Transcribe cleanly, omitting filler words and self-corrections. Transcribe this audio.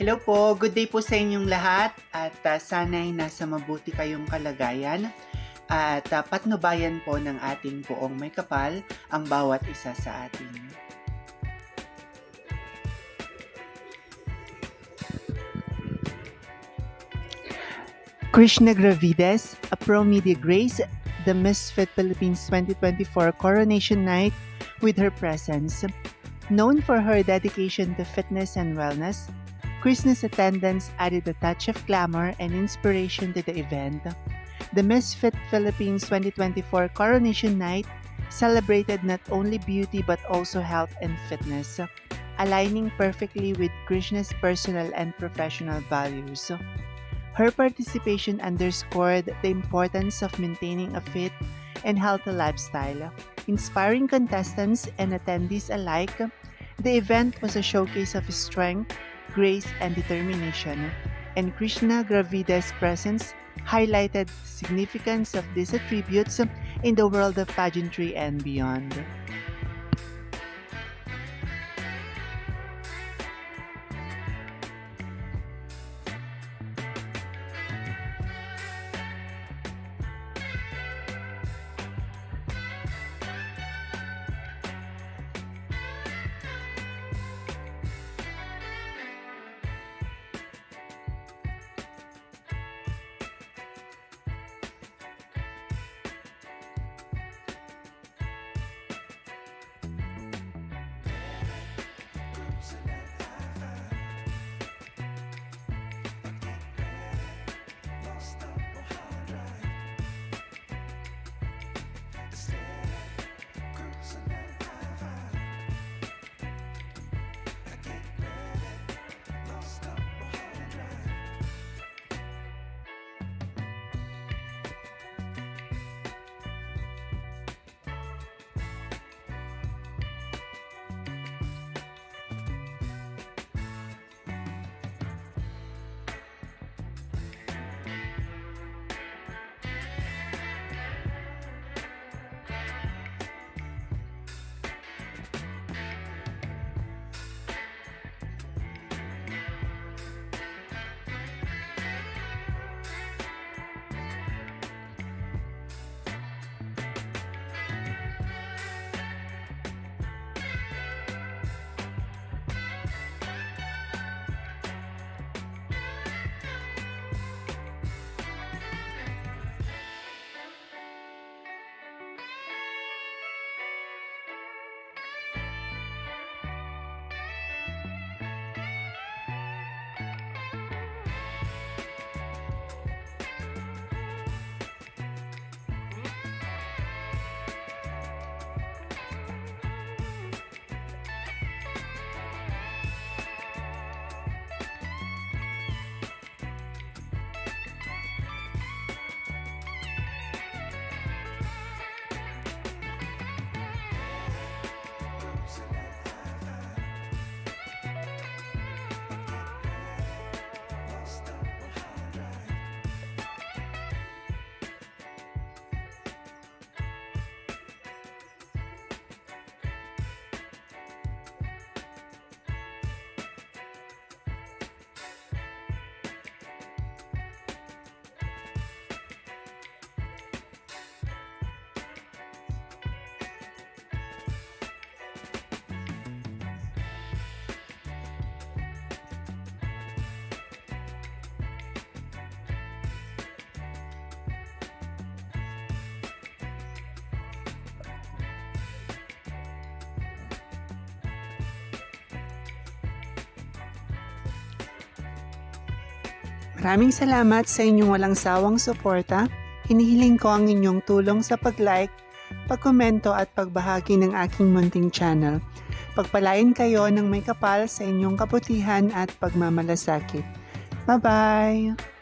Hello po, good day po sa inyong lahat at sana'y nasa mabuti kayong kalagayan at patnubayan po ng ating poong may kapal ang bawat isa sa atin. Krishna Gravides, a Pro Media Grace, the Misfit Philippines 2024 Coronation Night with her presence. Known for her dedication to fitness and wellness, Krishna's attendance added a touch of glamour and inspiration to the event. The Misfit Philippines 2024 Coronation Night celebrated not only beauty but also health and fitness, aligning perfectly with Krishna's personal and professional values. Her participation underscored the importance of maintaining a fit and healthy lifestyle. Inspiring contestants and attendees alike, the event was a showcase of strength, grace, and determination, and Krishna Gravides' presence highlighted the significance of these attributes in the world of pageantry and beyond. Maraming salamat sa inyong walang sawang suporta. Hinihiling ko ang inyong tulong sa pag-like, pag-komento at pagbahagi ng aking munting channel. Pagpalain kayo ng may kapal sa inyong kabutihan at pagmamalasakit. Bye-bye!